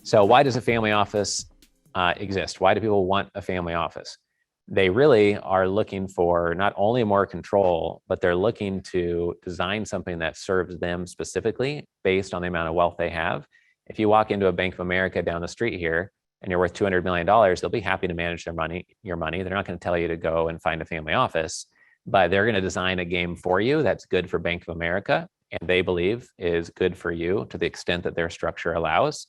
So why does a family office exist? Why do people want a family office? They really are looking for not only more control, but they're looking to design something that serves them specifically based on the amount of wealth they have. If you walk into a Bank of America down the street here and you're worth $200 million, they'll be happy to manage your money. They're not going to tell you to go and find a family office, but they're going to design a game for you that's good for Bank of America and they believe is good for you to the extent that their structure allows.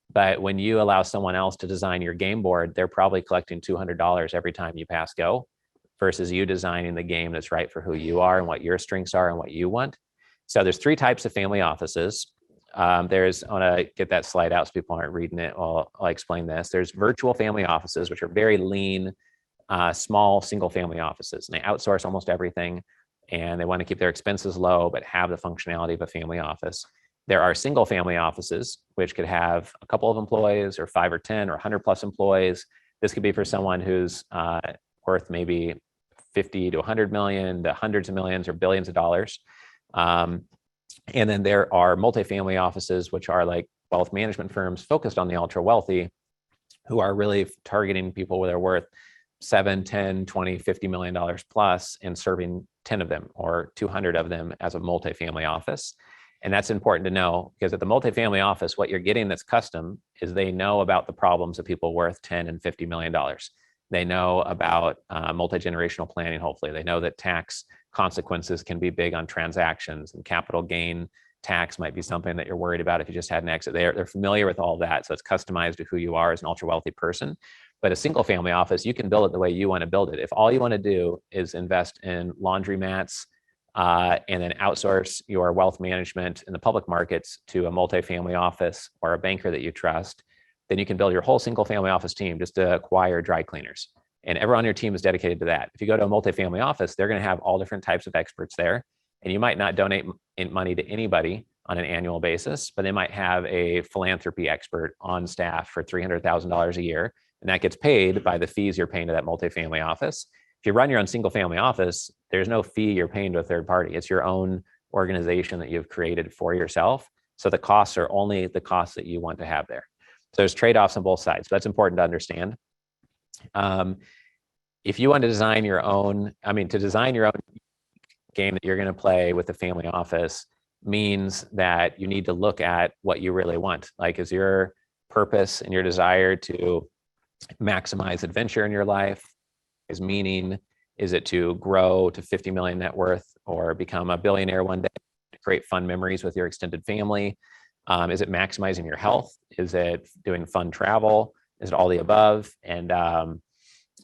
But when you allow someone else to design your game board, they're probably collecting $200 every time you pass go versus you designing the game that's right for who you are and what your strengths are and what you want. So there's three types of family offices. I want to get that slide out so people aren't reading it. I'll explain this. There's virtual family offices, which are very lean, small single family offices. And they outsource almost everything. And they want to keep their expenses low, but have the functionality of a family office. There are single family offices, which could have a couple of employees or 5 or 10 or 100 plus employees. This could be for someone who's worth maybe 50 to 100 million to hundreds of millions or billions of dollars. And then there are multifamily offices, which are like wealth management firms focused on the ultra wealthy, who are really targeting people where they're worth 7, 10, 20, $50 million plus and serving 10 of them or 200 of them as a multifamily office. And that's important to know because at the multifamily office, what you're getting that's custom is they know about the problems of people worth 10 and $50 million. They know about multi-generational planning, hopefully. They know that tax consequences can be big on transactions and capital gain tax might be something that you're worried about if you just had an exit. They're familiar with all that. So it's customized to who you are as an ultra wealthy person. But a single family office, you can build it the way you want to build it. If all you want to do is invest in laundromats, and then outsource your wealth management in the public markets to a multifamily office or a banker that you trust, then you can build your whole single family office team just to acquire dry cleaners. And everyone on your team is dedicated to that. If you go to a multifamily office, they're going to have all different types of experts there. And you might not donate money to anybody on an annual basis, but they might have a philanthropy expert on staff for $300,000 a year. And that gets paid by the fees you're paying to that multifamily office. If you run your own single family office, there's no fee you're paying to a third party. It's your own organization that you've created for yourself. So the costs are only the costs that you want to have there. So there's trade-offs on both sides. So that's important to understand. If you want to design your own, to design your own game that you're going to play with the family office means that you need to look at what you really want. Like, is your purpose and your desire to maximize adventure in your life? Is meaning? Is it to grow to 50 million net worth or become a billionaire one day to create fun memories with your extended family? Is it maximizing your health? Is it doing fun travel? Is it all the above? And,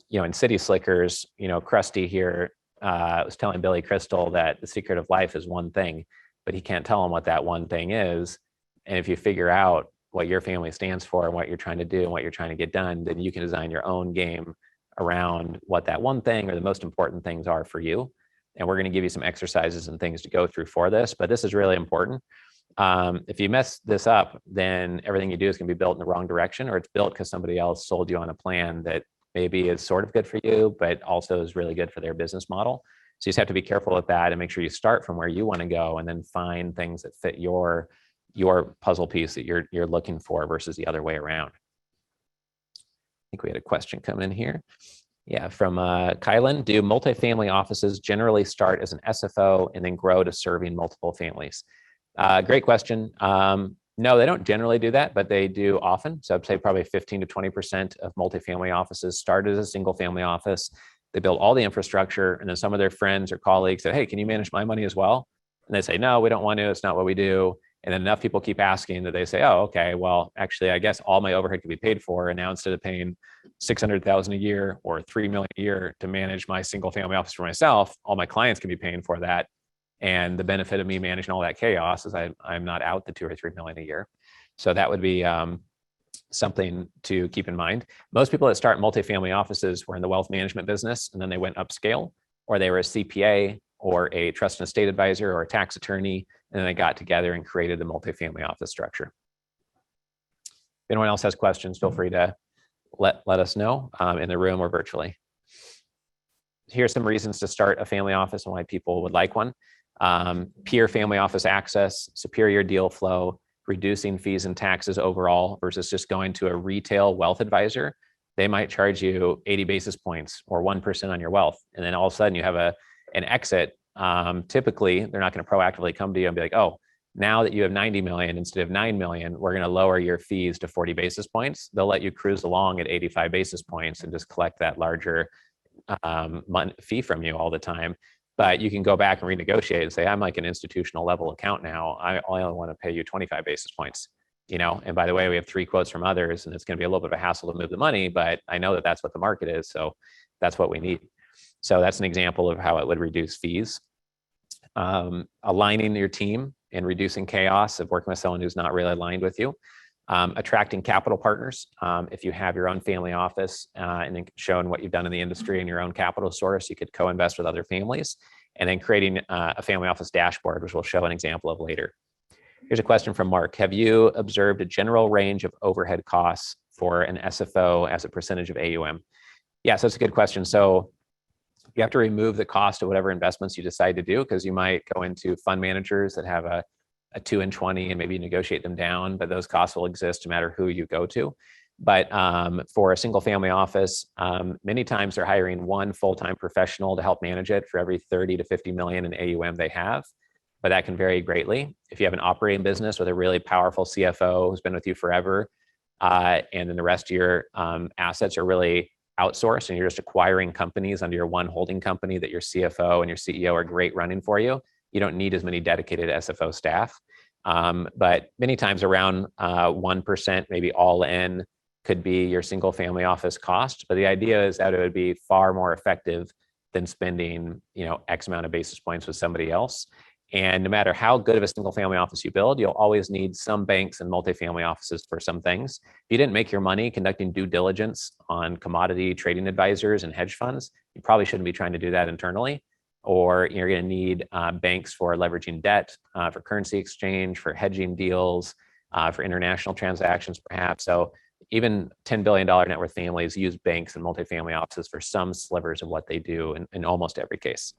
in City Slickers, Krusty here was telling Billy Crystal that the secret of life is one thing, but he can't tell him what that one thing is. And if you figure out what your family stands for and what you're trying to do and what you're trying to get done, then you can design your own game around what that one thing or the most important things are for you. And we're going to give you some exercises and things to go through for this, but this is really important. If you mess this up, then everything you do is going to be built in the wrong direction, or it's built because somebody else sold you on a plan that maybe is sort of good for you, but also is really good for their business model. So you just have to be careful with that and make sure you start from where you want to go and then find things that fit your puzzle piece that you're looking for versus the other way around. I think we had a question coming in here. Yeah, from Kylan. Do multifamily offices generally start as an SFO and then grow to serving multiple families? Great question. No, they don't generally do that, but they do often. So I'd say probably 15 to 20% of multifamily offices start as a single family office. They build all the infrastructure, and then some of their friends or colleagues say, hey, can you manage my money as well? And they say, no, we don't want to. It's not what we do. And then enough people keep asking that they say, oh, okay, well, actually, I guess all my overhead could be paid for. And now instead of paying $600,000 a year or $3 million a year to manage my single family office for myself, all my clients can be paying for that. And the benefit of me managing all that chaos is I'm not out the 2 or 3 million a year. So that would be something to keep in mind. Most people that start multifamily offices were in the wealth management business, and then they went upscale, or they were a CPA or a trust and estate advisor or a tax attorney, and then they got together and created the multifamily office structure. If anyone else has questions, feel free to let us know in the room or virtually. Here's some reasons to start a family office and why people would like one. Peer family office access, superior deal flow, reducing fees and taxes overall versus just going to a retail wealth advisor. They might charge you 80 basis points or 1% on your wealth. And then all of a sudden you have an exit. Typically, they're not going to proactively come to you and be like, oh, now that you have 90 million instead of 9 million, we're going to lower your fees to 40 basis points. They'll let you cruise along at 85 basis points and just collect that larger fee from you all the time. But you can go back and renegotiate and say, I'm like an institutional level account now. I only want to pay you 25 basis points, and by the way, we have 3 quotes from others, and it's going to be a little bit of a hassle to move the money, but I know that that's what the market is. So that's what we need. So that's an example of how it would reduce fees. Aligning your team and reducing chaos of working with someone who's not really aligned with you. Attracting capital partners. If you have your own family office and then showing what you've done in the industry and your own capital source, you could co-invest with other families. And then creating a family office dashboard, which we'll show an example of later. Here's a question from Mark. Have you observed a general range of overhead costs for an SFO as a percentage of AUM? Yeah, so that's a good question. So you have to remove the cost of whatever investments you decide to do, because you might go into fund managers that have a 2 and 20 and maybe negotiate them down, but those costs will exist no matter who you go to. But for a single family office, many times they're hiring one full-time professional to help manage it for every 30 to 50 million in AUM they have. But that can vary greatly. If you have an operating business with a really powerful CFO who's been with you forever, and then the rest of your assets are really outsourced and you're just acquiring companies under your one holding company that your CFO and your CEO are great running for you, you don't need as many dedicated SFO staff. But many times around 1%, maybe all in, could be your single family office cost. But the idea is that it would be far more effective than spending, X amount of basis points with somebody else. And no matter how good of a single family office you build, you'll always need some banks and multifamily offices for some things. If you didn't make your money conducting due diligence on commodity trading advisors and hedge funds, you probably shouldn't be trying to do that internally. Or you're going to need banks for leveraging debt, for currency exchange, for hedging deals, for international transactions, perhaps. So even $10 billion net worth families use banks and multifamily offices for some slivers of what they do in almost every case.